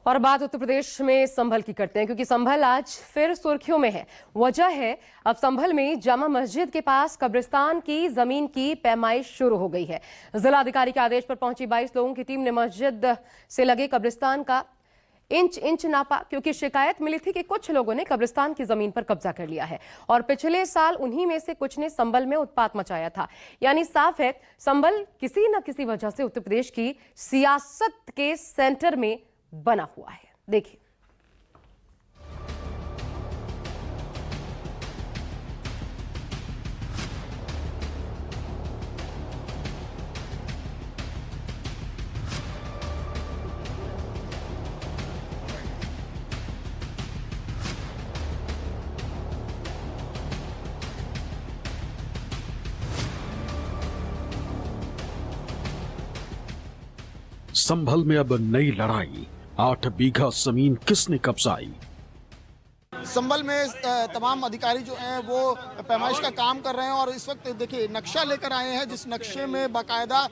और बात उत्तर प्रदेश में संभल की करते हैं, क्योंकि संभल आज फिर सुर्खियों में है। वजह है, अब संभल में जामा मस्जिद के पास कब्रिस्तान की जमीन की पैमाइश शुरू हो गई है। जिलाधिकारी के आदेश पर पहुंची 22 लोगों की टीम ने मस्जिद से लगे कब्रिस्तान का इंच नापा, क्योंकि शिकायत मिली थी कि कुछ लोगों ने कब्रिस्तान की जमीन पर कब्जा कर लिया है और पिछले साल उन्हीं में से कुछ ने संभल में उत्पात मचाया था। यानी साफ है, संभल किसी न किसी वजह से उत्तर प्रदेश की सियासत के सेंटर में बना हुआ है। देखिए, संभल में अब नई लड़ाई। 8 बीघा जमीन किसने कब्जाई? संभल में तमाम अधिकारी जो हैं वो पैमाइश का काम कर रहे हैं और इस वक्त देखिए नक्शा लेकर आए हैं, जिस नक्शे में बाकायदा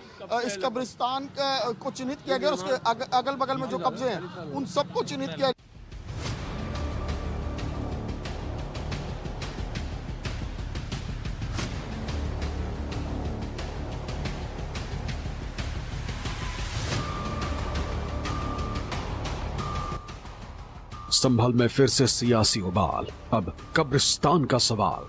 इस कब्रिस्तान को चिन्हित किया गया और उसके अगल बगल में जो कब्जे हैं उन सबको चिन्हित किया। 'संभल में फिर से सियासी उबाल, अब कब्रिस्तान का सवाल।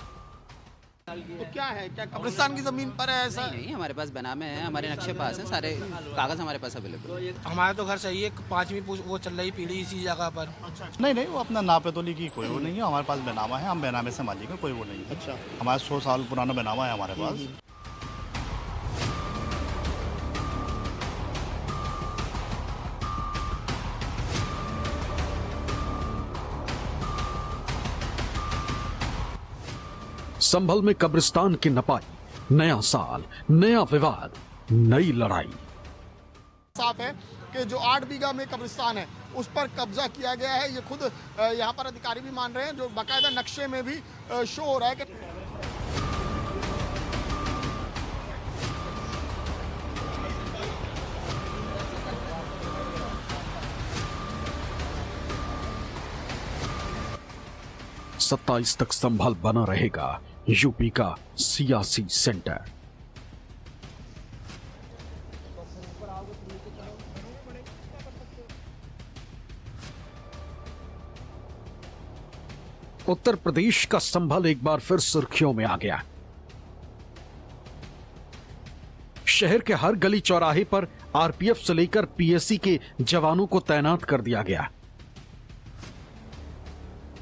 तो क्या है, क्या कब्रिस्तान की जमीन पर है ऐसा? नहीं, हमारे पास बनामे है, हमारे नक्शे पास हैं, सारे कागज हमारे पास अवेलेबल। हमारा तो घर सही है, 5वीं वो चल रही पीढ़ी इसी जगह पर। नहीं, वो अपना नापेतोली की कोई वो नहीं है। हमारे पास बेनामा है, हम बेनामे से मालिक हैं, कोई वो नहीं है। अच्छा, हमारा 100 साल पुराना बेनामा है हमारे पास। संभल में कब्रिस्तान की नपाई, नया साल, नया विवाद, नई लड़ाई। साफ है कि जो 8 बीघा में कब्रिस्तान है उस पर कब्जा किया गया है। ये खुद यहाँ पर अधिकारी भी मान रहे हैं, जो बाकायदा नक्शे में भी शो हो रहा है कि सत्ताईस तक संभल बना रहेगा यूपी का सियासी सेंटर। उत्तर प्रदेश का संभल एक बार फिर सुर्खियों में आ गया। शहर के हर गली चौराहे पर आरपीएफ से लेकर पीएसी के जवानों को तैनात कर दिया गया।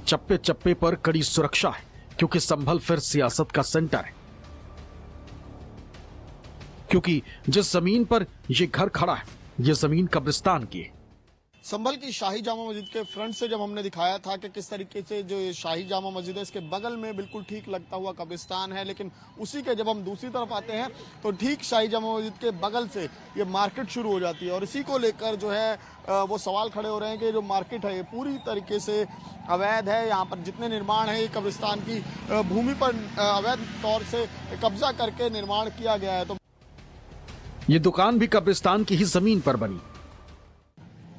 चप्पे चप्पे पर कड़ी सुरक्षा है, क्योंकि संभल फिर सियासत का सेंटर है। क्योंकि जिस जमीन पर यह घर खड़ा है, यह जमीन कब्रिस्तान की है। संभल की शाही जामा मस्जिद के फ्रंट से जब हमने दिखाया था कि किस तरीके से जो ये शाही जामा मस्जिद है, इसके बगल में बिल्कुल ठीक लगता हुआ कब्रिस्तान है, लेकिन उसी के जब हम दूसरी तरफ आते हैं तो ठीक शाही जामा मस्जिद के बगल से ये मार्केट शुरू हो जाती है। और इसी को लेकर जो है वो सवाल खड़े हो रहे हैं कि जो मार्केट है ये पूरी तरीके से अवैध है। यहाँ पर जितने निर्माण है, ये कब्रिस्तान की भूमि पर अवैध तौर से कब्जा करके निर्माण किया गया है। तो ये दुकान भी कब्रिस्तान की ही जमीन पर बनी।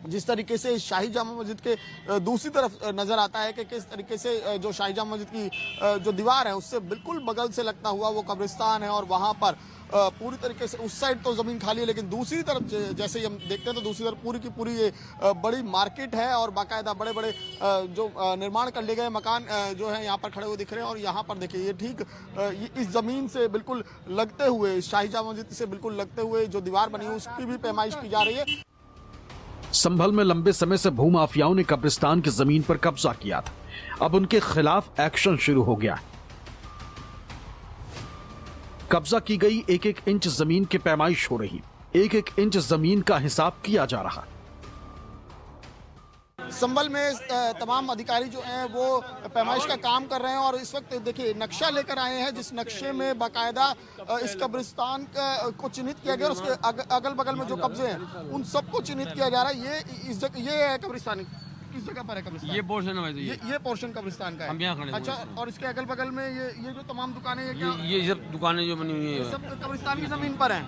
जिस तरीके से शाही जामा मस्जिद के दूसरी तरफ नजर आता है कि किस तरीके से जो शाही जामा मस्जिद की जो दीवार है उससे बिल्कुल बगल से लगता हुआ वो कब्रिस्तान है और वहां पर पूरी तरीके से उस साइड तो जमीन खाली है, लेकिन दूसरी तरफ जैसे हम देखते हैं तो दूसरी तरफ पूरी की पूरी ये बड़ी मार्केट है और बाकायदा बड़े बड़े जो निर्माण कर लिए गए मकान जो है यहाँ पर खड़े हुए दिख रहे हैं। और यहाँ पर देखिए ये ठीक इस जमीन से बिल्कुल लगते हुए, शाही जामा मस्जिद से बिल्कुल लगते हुए जो दीवार बनी है उसकी भी पैमाइश की जा रही है। संभल में लंबे समय से भूमाफियाओं ने कब्रिस्तान की जमीन पर कब्जा किया था। अब उनके खिलाफ एक्शन शुरू हो गया। कब्जा की गई एक एक इंच जमीन की पैमाइश हो रही, एक एक इंच जमीन का हिसाब किया जा रहा। संभल में तमाम अधिकारी जो हैं वो पैमाइश का काम कर रहे हैं और इस वक्त देखिए नक्शा लेकर आए हैं, जिस नक्शे में बाकायदा इस कब्रिस्तान को चिन्हित किया गया और उसके अगल बगल में जो कब्जे हैं उन सबको चिन्हित किया जा रहा है। ये है कब्रिस्तान, किस जगह पर है कब्रिस्तान? ये पोर्शन है, ये पोर्शन कब्रिस्तान का है। हम यहाँ खड़े हैं। अच्छा, और इसके अगल बगल में ये जो तमाम दुकानें ये सब दुकानें जो बनी हुई है सब कब्रिस्तान की जमीन पर हैं।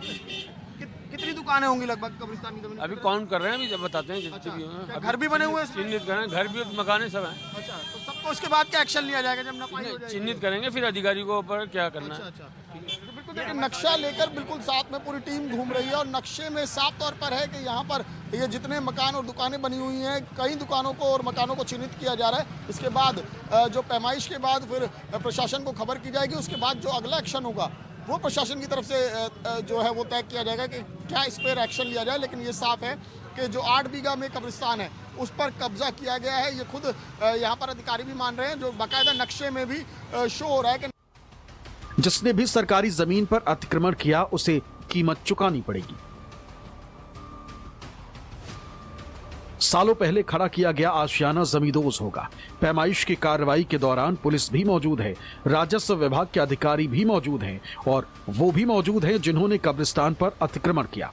कितनी दुकानें होंगी लगभग कब्रिस्तान की जमीन? अभी काउंट कर रहे हैं, अभी जब बताते हैं जितने भी हैं। क्या घर भी बने हुए हैं इसमें? चिन्हित करें, घर भी मकान सब हैं। अच्छा, तो सबको उसके बाद क्या एक्शन लिया जाएगा जब नपाई हो जाएगी? चिन्हित करेंगे, फिर अधिकारी को ऊपर क्या करना है। अच्छा, तो बिल्कुल देखिए, नक्शा लेकर बिल्कुल साथ में पूरी टीम घूम रही है और नक्शे में साफ तौर पर है कि यहाँ पर ये जितने मकान और दुकानें बनी हुई हैं, कई दुकानों को और मकानों को चिन्हित किया जा रहा है। इसके बाद जो पैमाइश के बाद फिर प्रशासन को खबर की जाएगी, उसके बाद जो अगला एक्शन होगा वो प्रशासन की तरफ से जो है वो तय किया जाएगा कि क्या इस पर एक्शन लिया जाए। लेकिन ये साफ है कि जो 8 बीघा में कब्रिस्तान है उस पर कब्जा किया गया है। ये खुद यहाँ पर अधिकारी भी मान रहे हैं, जो बाकायदा नक्शे में भी शो हो रहा है कि जिसने भी सरकारी जमीन पर अतिक्रमण किया उसे कीमत चुकानी पड़ेगी। सालों पहले खड़ा किया गया आशियाना जमींदोज होगा। पैमाइश की कार्रवाई के दौरान पुलिस भी मौजूद है, राजस्व विभाग के अधिकारी भी मौजूद हैं और वो भी मौजूद हैं जिन्होंने कब्रिस्तान पर अतिक्रमण किया।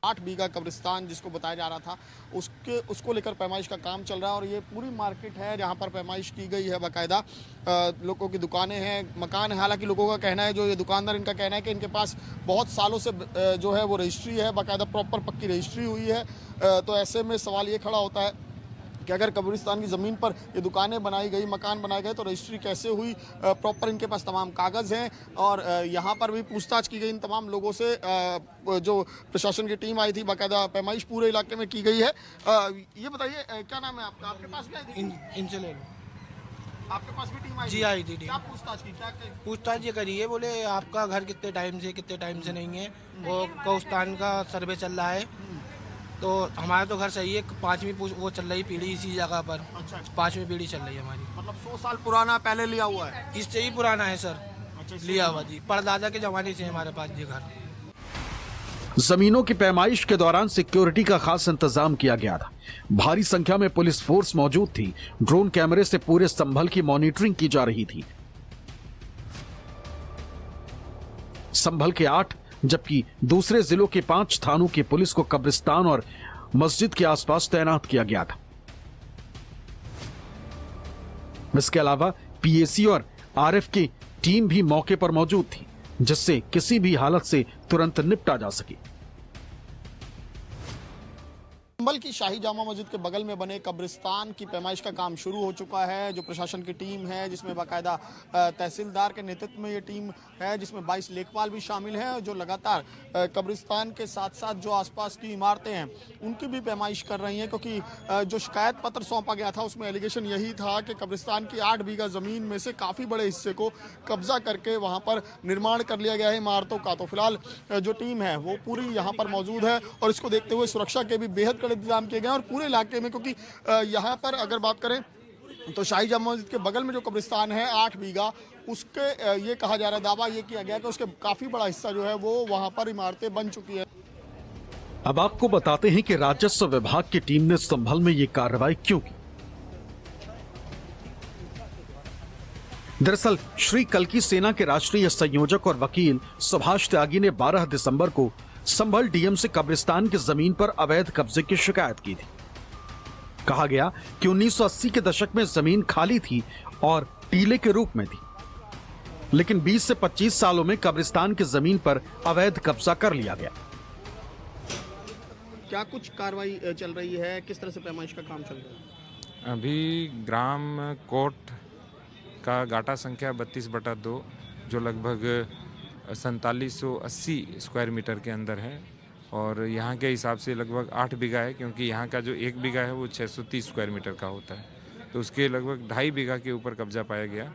8 बीघा कब्रिस्तान जिसको बताया जा रहा था उसको लेकर पैमाइश का काम चल रहा है और ये पूरी मार्केट है जहाँ पर पैमाइश की गई है। बाकायदा लोगों की दुकानें हैं, मकान है। हालांकि लोगों का कहना है, जो ये दुकानदार इनका कहना है कि इनके पास बहुत सालों से जो है वो रजिस्ट्री है, बाकायदा प्रॉपर पक्की रजिस्ट्री हुई है। तो ऐसे में सवाल ये खड़ा होता है कि अगर कब्रिस्तान की ज़मीन पर ये दुकानें बनाई गई, मकान बनाए गए, तो रजिस्ट्री कैसे हुई? प्रॉपर इनके पास तमाम कागज़ हैं और यहाँ पर भी पूछताछ की गई इन तमाम लोगों से। जो प्रशासन की टीम आई थी, बाकायदा पैमाइश पूरे इलाके में की गई है। ये बताइए, क्या नाम है आपका? आपके पास भी आई थी? इनसे ले लो। आपके पास भी टीम आई? जी आई थी टीम। क्या पूछताछ की? क्या पूछताछ ये करी है, बोले आपका घर कितने टाइम से नहीं है। वो कब्रिस्तान का सर्वे चल रहा है, तो हमारा तो घर सही है। 5वीं वो चल रही पीढ़ी इसी जगह पर। अच्छा, 5वीं पीढ़ी चल रही है हमारी। मतलब 100 साल पुराना पहले लिया हुआ है? इससे ही पुराना है सर। अच्छा, लिया हुआ जी, परदादा के जमाने से हमारे पास ये घर। जमीनों की पैमाइश के दौरान सिक्योरिटी का खास इंतजाम किया गया था। भारी संख्या में पुलिस फोर्स मौजूद थी। ड्रोन कैमरे से पूरे संभल की मॉनिटरिंग की जा रही थी। संभल के 8 जबकि दूसरे जिलों के 5 थानों की पुलिस को कब्रिस्तान और मस्जिद के आसपास तैनात किया गया था। इसके अलावा पीएसी और आरएफ की टीम भी मौके पर मौजूद थी, जिससे किसी भी हालत से तुरंत निपटा जा सके। संभल की शाही जामा मस्जिद के बगल में बने कब्रिस्तान की पैमाइश का काम शुरू हो चुका है। जो प्रशासन की टीम है, जिसमें बाकायदा तहसीलदार के नेतृत्व में ये टीम है, जिसमें 22 लेखपाल भी शामिल हैं, जो लगातार कब्रिस्तान के साथ साथ जो आसपास की इमारतें हैं उनकी भी पैमाइश कर रही हैं। क्योंकि जो शिकायत पत्र सौंपा गया था उसमें एलिगेशन यही था कि कब्रिस्तान की 8 बीघा ज़मीन में से काफ़ी बड़े हिस्से को कब्जा करके वहाँ पर निर्माण कर लिया गया है इमारतों का। तो फिलहाल जो टीम है वो पूरी यहाँ पर मौजूद है और इसको देखते हुए सुरक्षा के भी बेहद इंतजाम किए गए और पूरे इलाके में, क्योंकि यहाँ पर अगर बात करें तो शाही जामा मस्जिद के बगल में जो कब्रिस्तान है 8 बीघा, उसके ये कहा जा रहा है, दावा ये किया गया कि उसके काफी बड़ा हिस्सा जो है वो वहाँ पर इमारतें बन चुकी है। अब आपको बताते हैं कि राजस्व विभाग की टीम ने संभल में ये कार्रवाई क्यों की। दरअसल श्री कल्की सेना के राष्ट्रीय संयोजक और वकील सुभाष त्यागी ने 12 दिसंबर को संभल डीएम से कब्रिस्तान की जमीन पर अवैध कब्जे की शिकायत की थी। कहा गया कि 1980 के दशक में जमीन खाली थी और टीले के रूप में थी, लेकिन 20 से 25 सालों में कब्रिस्तान की जमीन पर अवैध कब्जा कर लिया गया। क्या कुछ कार्रवाई चल रही है? किस तरह से पैमाइश का काम चल रहा है? अभी ग्राम कोट का गाटा संख्या 32/2 जो लगभग 4780 स्क्वायर मीटर के अंदर है और यहाँ के हिसाब से लगभग 8 बीघा है, क्योंकि यहाँ का जो 1 बीघा है वो 630 स्क्वायर मीटर का होता है। तो उसके लगभग 2.5 बीघा के ऊपर कब्जा पाया गया,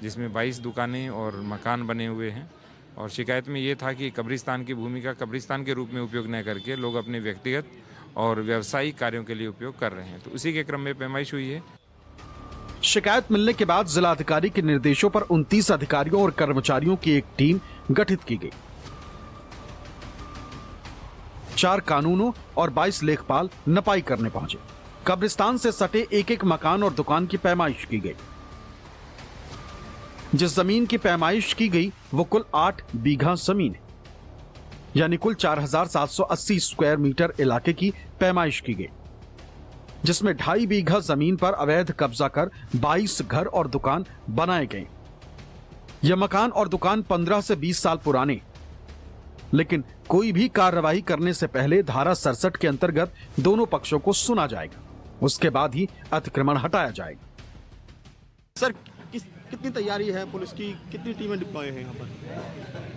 जिसमें 22 दुकानें और मकान बने हुए हैं। और शिकायत में ये था कि कब्रिस्तान की भूमि का कब्रिस्तान के रूप में उपयोग न करके लोग अपने व्यक्तिगत और व्यावसायिक कार्यों के लिए उपयोग कर रहे हैं। तो उसी के क्रम में पैमाइश हुई है। शिकायत मिलने के बाद जिलाधिकारी के निर्देशों पर 29 अधिकारियों और कर्मचारियों की एक टीम गठित की गई। 4 कानूनों और 22 लेखपाल नपाई करने पहुंचे। कब्रिस्तान से सटे एक मकान और दुकान की पैमाइश की गई। जिस जमीन की पैमाइश की गई वो कुल 8 बीघा जमीन है, यानी कुल 4780 स्क्वायर मीटर इलाके की पैमाइश की गई, जिसमें 2.5 बीघा जमीन पर अवैध कब्जा कर 22 घर और दुकान बनाए गए। यह मकान और दुकान 15 से 20 साल पुराने, लेकिन कोई भी कार्रवाई करने से पहले धारा 67 के अंतर्गत दोनों पक्षों को सुना जाएगा, उसके बाद ही अतिक्रमण हटाया जाएगा। सर कितनी तैयारी है पुलिस की, कितनी टीमें डिप्लॉय हैं यहाँ पर?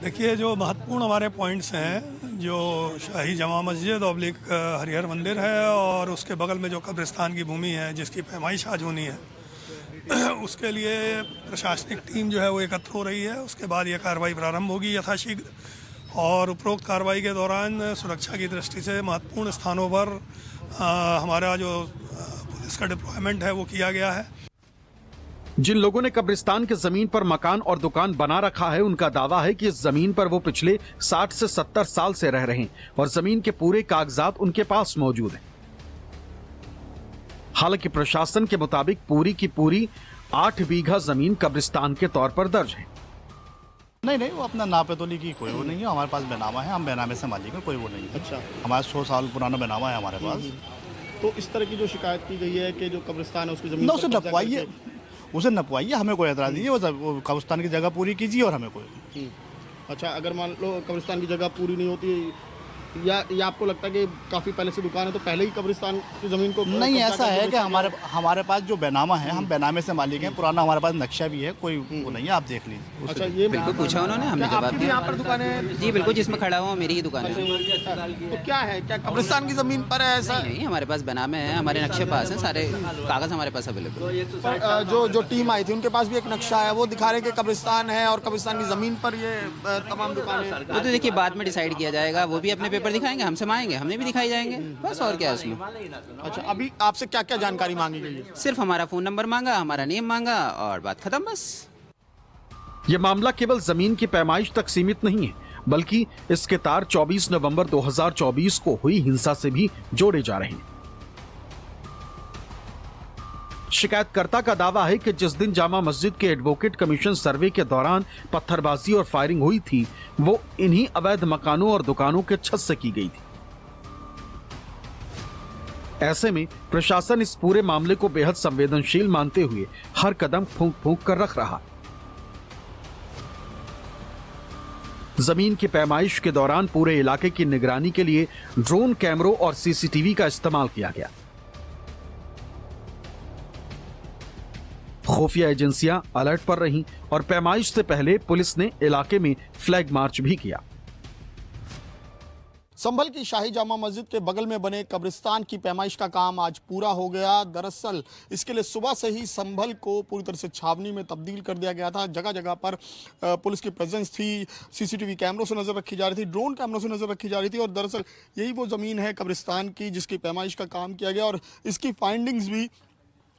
देखिए, जो महत्वपूर्ण हमारे पॉइंट्स हैं, जो शाही जमा मस्जिद ऑब्लिक हरिहर मंदिर है और उसके बगल में जो कब्रिस्तान की भूमि है जिसकी पैमाइश आज होनी है, उसके लिए प्रशासनिक टीम जो है वो एकत्र हो रही है। उसके बाद ये कार्रवाई प्रारंभ होगी यथाशीघ्र और उपरोक्त कार्रवाई के दौरान सुरक्षा की दृष्टि से महत्वपूर्ण स्थानों पर हमारा जो पुलिस का डिप्लॉयमेंट है वो किया गया है। जिन लोगों ने कब्रिस्तान के जमीन पर मकान और दुकान बना रखा है, उनका दावा है कि इस जमीन पर वो पिछले 60 से 70 साल से रह रहे हैं और जमीन के पूरे कागजात उनके पास मौजूद हैं। हालांकि प्रशासन के मुताबिक पूरी की पूरी 8 बीघा जमीन कब्रिस्तान के तौर पर दर्ज है। नहीं, वो अपना नापेतोली की कोई वो नहीं है। हमारे पास बैनामा है, हम बैनामे से मालिक हैं, कोई वो नहीं है। अच्छा, हमारा 100 साल पुराना बैनामा है हमारे पास। तो इस तरह की जो शिकायत की गई है कि जो कब्रिस्तान है उसकी जमीन ना उसे नपवाइए, हमें कोई एतराज नहीं है। वो कब्रिस्तान की जगह पूरी कीजिए और हमें कोई। अच्छा, अगर मान लो कब्रिस्तान की जगह पूरी नहीं होती या आपको लगता है कि काफी पहले से दुकान है तो पहले ही कब्रिस्तान की जमीन को नहीं, ऐसा है कि हमारे पास जो बैनामा है, हम बैनामे से मालिक हैं। पुराना हमारे पास नक्शा भी है, कोई वो नहीं है, आप देख लीजिए। अच्छा, ये बिल्कुल पूछा उन्होंने, हमने जवाब दिया। यहाँ पर दुकान है? जी बिल्कुल, जिसमें खड़ा हुआ मेरी ही दुकान है। तो क्या है, क्या कब्रिस्तान की जमीन पर है ऐसा? नहीं, हमारे पास बनामे है, हमारे नक्शे पास है, सारे कागज हमारे पास अवेलेबल। जो टीम आई थी उनके पास भी एक नक्शा है, वो दिखा रहे हैं कि कब्रिस्तान है और कब्रिस्तान की जमीन पर ये तमाम दुकानें। वो तो देखिए बाद में डिसाइड किया जाएगा, वो भी अपने पेपर दिखाएंगे, हमसे मांगेंगे, हमने भी दिखाई जाएंगे, बस और क्या है उसमें। अच्छा, अभी आपसे क्या क्या जानकारी मांगी गई है? सिर्फ हमारा फोन नंबर मांगा, हमारा नेम मांगा और बात खत्म, बस। यह मामला केवल जमीन की पैमाइश तक सीमित नहीं है, बल्कि इसके तार 24 नवंबर 2024 को हुई हिंसा से भी जोड़े जा रहे हैं। शिकायतकर्ता का दावा है कि जिस दिन जामा मस्जिद के एडवोकेट कमीशन सर्वे के दौरान पत्थरबाजी और फायरिंग हुई थी, वो इन्हीं अवैध मकानों और दुकानों के छत से की गई थी। ऐसे में प्रशासन इस पूरे मामले को बेहद संवेदनशील मानते हुए हर कदम फूंक फूंक कर रख रहा। जमीन की पैमाइश के दौरान पूरे इलाके की निगरानी के लिए ड्रोन कैमरों और सीसीटीवी का इस्तेमाल किया गया। खुफिया एजेंसियां अलर्ट पर रहीं और पैमाइश से पहले पुलिस ने इलाके में फ्लैग मार्च भी किया। संभल की शाही जामा मस्जिद के बगल में बने कब्रिस्तान की पैमाइश का काम आज पूरा हो गया। दरअसल इसके लिए सुबह से ही संभल को पूरी तरह से छावनी में तब्दील कर दिया गया था। जगह जगह पर पुलिस की प्रेजेंस थी, सीसीटीवी कैमरों से नजर रखी जा रही थी, ड्रोन कैमरों से नजर रखी जा रही थी और दरअसल यही वो जमीन है कब्रिस्तान की जिसकी पैमाइश का काम किया गया और इसकी फाइंडिंग्स भी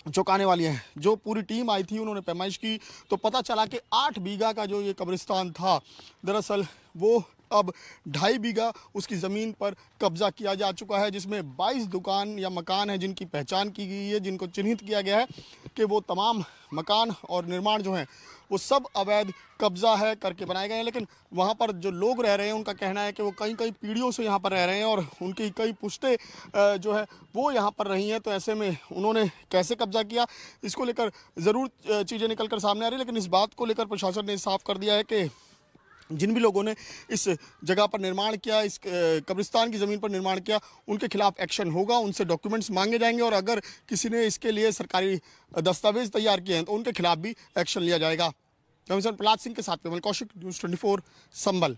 चौंकाने वाली है। जो पूरी टीम आई थी उन्होंने पैमाइश की तो पता चला कि 8 बीघा का जो ये कब्रिस्तान था, दरअसल वो अब 2.5 बीघा उसकी ज़मीन पर कब्जा किया जा चुका है, जिसमें 22 दुकान या मकान हैं जिनकी पहचान की गई है, जिनको चिन्हित किया गया है कि वो तमाम मकान और निर्माण जो हैं वो सब अवैध कब्जा है करके बनाए गए हैं। लेकिन वहाँ पर जो लोग रह रहे हैं उनका कहना है कि वो कई पीढ़ियों से यहाँ पर रह रहे हैं और उनकी कई पुश्तें जो है वो यहाँ पर रही हैं। तो ऐसे में उन्होंने कैसे कब्जा किया, इसको लेकर ज़रूर चीज़ें निकल कर सामने आ रही है। लेकिन इस बात को लेकर प्रशासन ने साफ कर दिया है कि जिन भी लोगों ने इस जगह पर निर्माण किया, इस कब्रिस्तान की ज़मीन पर निर्माण किया, उनके खिलाफ एक्शन होगा, उनसे डॉक्यूमेंट्स मांगे जाएंगे और अगर किसी ने इसके लिए सरकारी दस्तावेज तैयार किए हैं तो उनके खिलाफ भी एक्शन लिया जाएगा। कमिश्नर प्रहलाद सिंह के साथ विमल कौशिक, न्यूज़ 24 संभल।